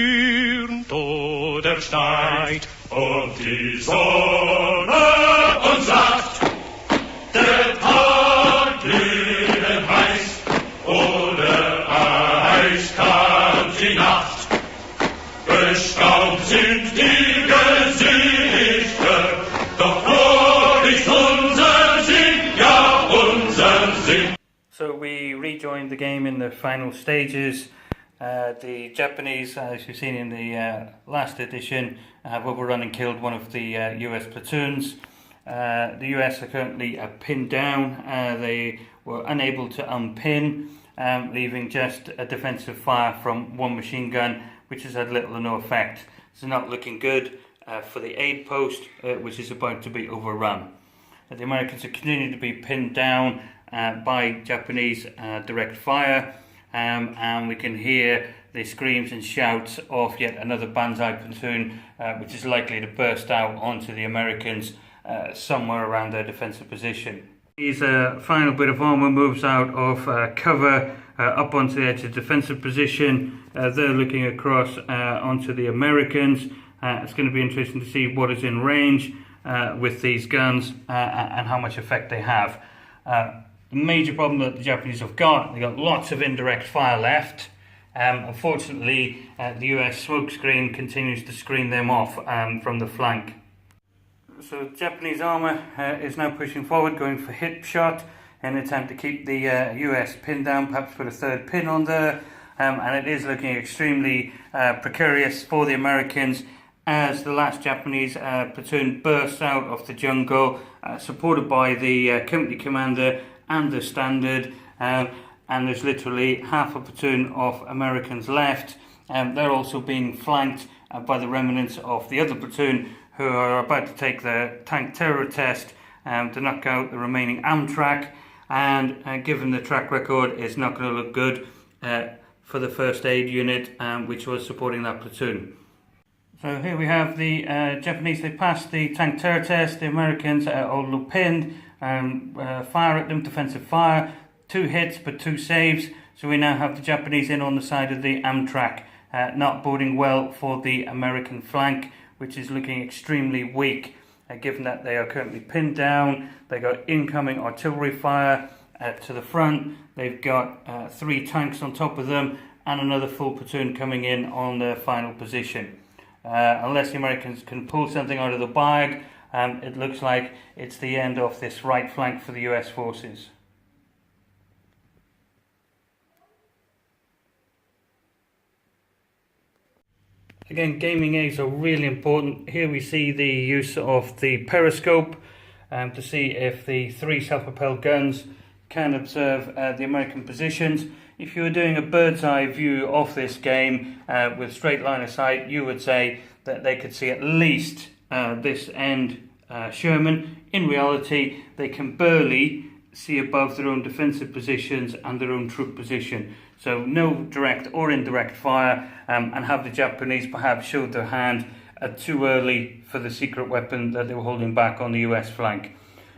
stürmt oder schneit und die Sonne uns sagt, der Tag lebe heiß oder eiskalt die Nacht. Bestaubt sind die Gesichter, doch froh ist unser Sinn, ja unser Sinn. So we rejoined the game in the final stages. The Japanese, as you've seen in the last edition, have overrun and killed one of the US platoons. The US are currently pinned down. They were unable to unpin, leaving just a defensive fire from one machine gun, which has had little or no effect. It's not looking good for the aid post, which is about to be overrun. The Americans are continuing to be pinned down by Japanese direct fire, and we can hear the screams and shouts of yet another Banzai platoon, which is likely to burst out onto the Americans somewhere around their defensive position. His final bit of armour moves out of cover up onto the edge of the defensive position. They're looking across onto the Americans. It's going to be interesting to see what is in range with these guns and how much effect they have. The major problem that the Japanese have got, they've got lots of indirect fire left. Unfortunately, the US smoke screen continues to screen them off from the flank. So Japanese armour is now pushing forward, going for hip shot in an attempt to keep the US pinned down, perhaps put a third pin on there. And it is looking extremely precarious for the Americans as the last Japanese platoon bursts out of the jungle, supported by the company commander and the standard, and there's literally half a platoon of Americans left. They're also being flanked by the remnants of the other platoon who are about to take the tank terror test to knock out the remaining Amtrak, and given the track record, it's not going to look good for the first aid unit which was supporting that platoon. So here we have the Japanese. They passed the tank terror test. The Americans are all pinned. Fire at them, defensive fire, 2 hits but 2 saves, so we now have the Japanese in on the side of the Amtrak, not boding well for the American flank, which is looking extremely weak, given that they are currently pinned down. They got incoming artillery fire to the front, they've got 3 tanks on top of them, and another full platoon coming in on their final position. Unless the Americans can pull something out of the bag, it looks like it's the end of this right flank for the US forces. Again, gaming aids are really important. Here we see the use of the periscope to see if the 3 self-propelled guns can observe the American positions. If you were doing a bird's eye view of this game with straight line of sight, you would say that they could see at least this end Sherman. In reality, they can barely see above their own defensive positions and their own troop position. So no direct or indirect fire, and have the Japanese perhaps showed their hand too early for the secret weapon that they were holding back on the US flank.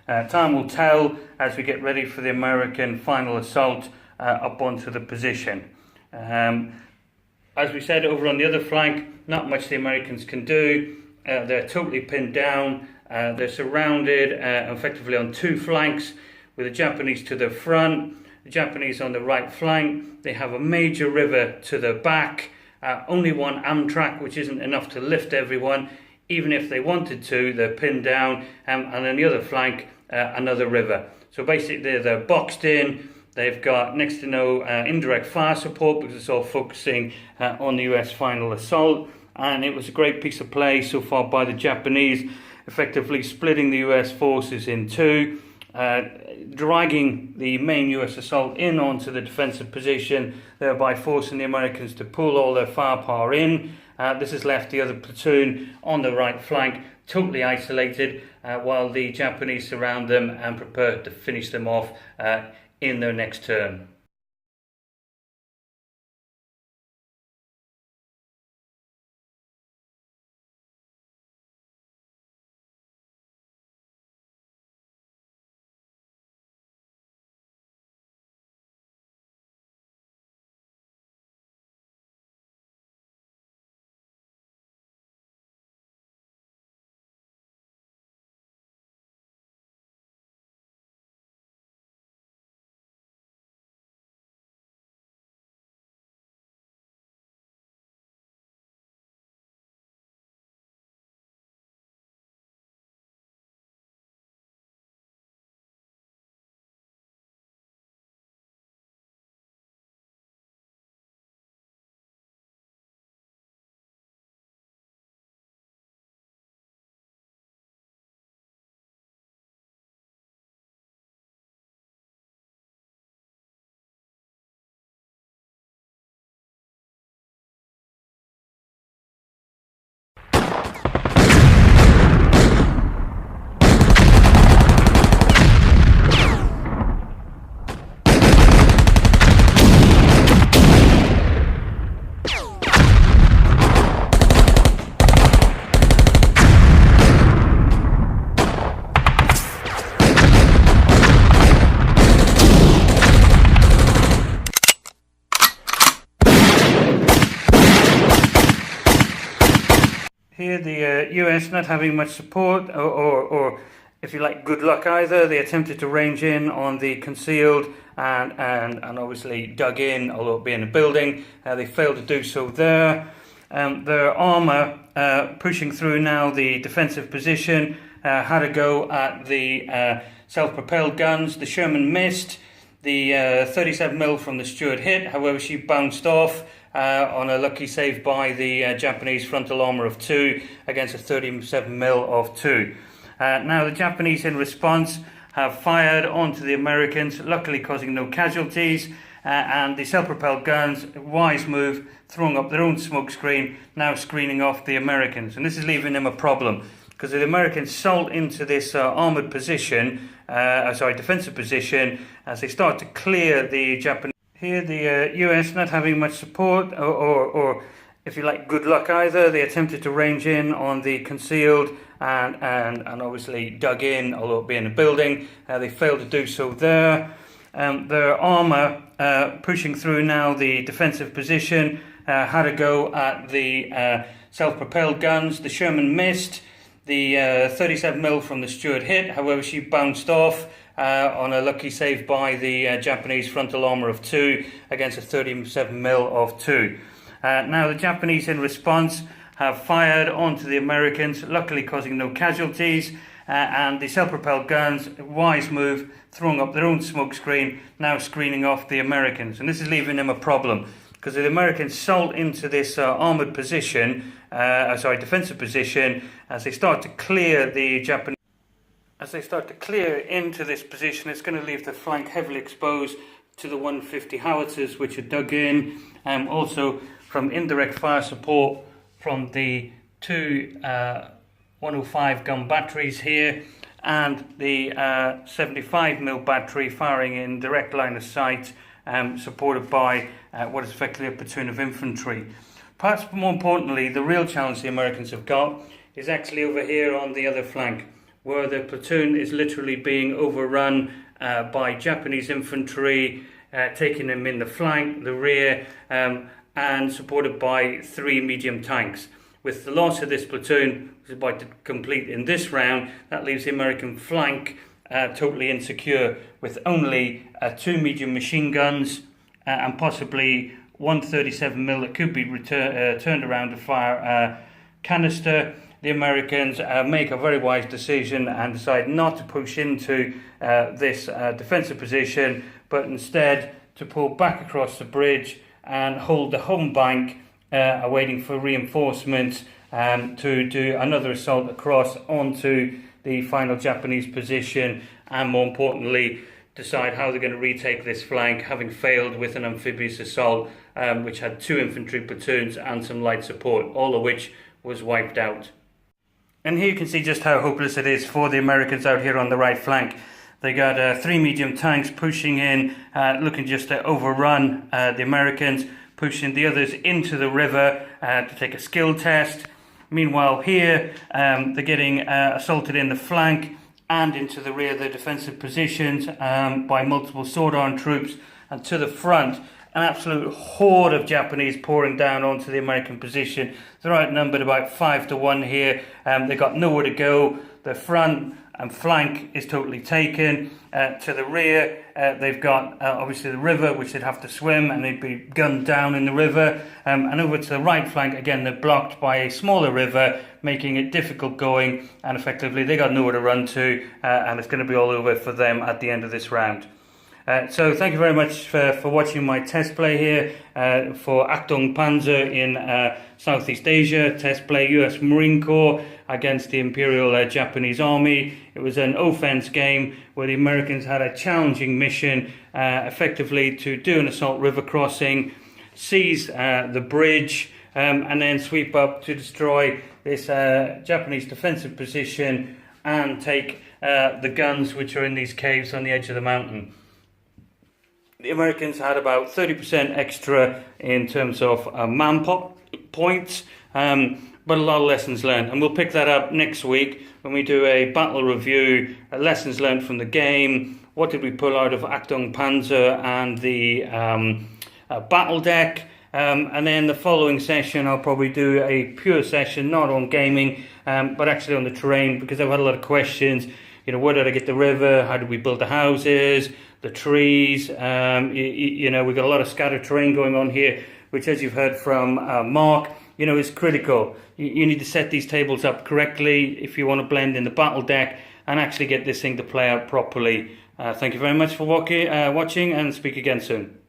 Time will tell as we get ready for the American final assault up onto the position. As we said, over on the other flank, not much the Americans can do. They're totally pinned down. They're surrounded effectively on 2 flanks, with the Japanese to the front, the Japanese on the right flank. They have a major river to their back, only one Amtrak, which isn't enough to lift everyone. Even if they wanted to, they're pinned down, and on the other flank, another river. So basically they're boxed in. They've got next to no indirect fire support because it's all focusing on the US final assault, and it was a great piece of play so far by the Japanese, effectively splitting the US forces in 2, dragging the main US assault in onto the defensive position, thereby forcing the Americans to pull all their firepower in. This has left the other platoon on the right flank totally isolated, while the Japanese surround them and prepare to finish them off in their next turn. Here the US not having much support or if you like, good luck either. They attempted to range in on the concealed and obviously dug in, although it being a building. They failed to do so there. Their armour pushing through now the defensive position, had a go at the self-propelled guns. The Sherman missed. The 37mm from the Stuart hit, however she bounced off on a lucky save by the Japanese frontal armour of 2 against a 37mm of 2. Now the Japanese in response have fired onto the Americans, luckily causing no casualties, and the self-propelled guns, wise move, throwing up their own smoke screen, now screening off the Americans. And this is leaving them a problem, because the Americans salt into this armoured position, defensive position, as they start to clear the Japanese. Here the US not having much support or if you like, good luck either. They attempted to range in on the concealed and obviously dug in, although it being a building. They failed to do so there. Their armour pushing through now the defensive position, had a go at the self-propelled guns. The Sherman missed. The 37mm from the Stuart hit, however she bounced off on a lucky save by the Japanese frontal armour of 2 against a 37mm of 2. Now the Japanese in response have fired onto the Americans, luckily causing no casualties, and the self-propelled guns, wise move, throwing up their own smoke screen, now screening off the Americans. And this is leaving them a problem, because the Americans salt into this armoured position, defensive position, as they start to clear the Japanese. As they start to clear into this position, it's going to leave the flank heavily exposed to the 150 howitzers which are dug in, also from indirect fire support from the two 105 gun batteries here, and the 75mm battery firing in direct line of sight, supported by what is effectively a platoon of infantry. Perhaps more importantly, the real challenge the Americans have got is actually over here on the other flank, where the platoon is literally being overrun by Japanese infantry, taking them in the flank, the rear, and supported by 3 medium tanks. With the loss of this platoon, which is about to complete in this round, that leaves the American flank totally insecure, with only 2 medium machine guns and possibly 137mm that could be turned around to fire a canister. The Americans make a very wise decision and decide not to push into this defensive position, but instead to pull back across the bridge and hold the home bank, awaiting for reinforcements to do another assault across onto the final Japanese position, and more importantly decide how they're going to retake this flank, having failed with an amphibious assault which had 2 infantry platoons and some light support, all of which was wiped out. And here you can see just how hopeless it is for the Americans out here on the right flank. They got 3 medium tanks pushing in, looking just to overrun the Americans, pushing the others into the river to take a skill test. Meanwhile here, they're getting assaulted in the flank and into the rear of their defensive positions by multiple sword-armed troops, and to the front, an absolute horde of Japanese pouring down onto the American position. They're outnumbered about 5 to 1 here. They've got nowhere to go. The front and flank is totally taken. To the rear, they've got obviously the river, which they'd have to swim, and they'd be gunned down in the river. And over to the right flank, again, they're blocked by a smaller river, making it difficult going, and effectively they got nowhere to run to, and it's going to be all over for them at the end of this round. So thank you very much for watching my test play here for Actung Panzer in Southeast Asia, test play US Marine Corps against the Imperial Japanese Army. It was an offense game where the Americans had a challenging mission, effectively to do an assault river crossing, seize the bridge, and then sweep up to destroy this Japanese defensive position and take the guns which are in these caves on the edge of the mountain. The Americans had about 30% extra in terms of points, but a lot of lessons learned. And we'll pick that up next week when we do a battle review, lessons learned from the game, what did we pull out of Actung Panzer and the battle deck, And then the following session I'll probably do a pure session, not on gaming, but actually on the terrain, because I've had a lot of questions. You know, where did I get the river? How did we build the houses, the trees? You know, we've got a lot of scattered terrain going on here, which, as you've heard from Mark, you know, is critical. You need to set these tables up correctly if you want to blend in the battle deck and actually get this thing to play out properly. Thank you very much for watching, and speak again soon.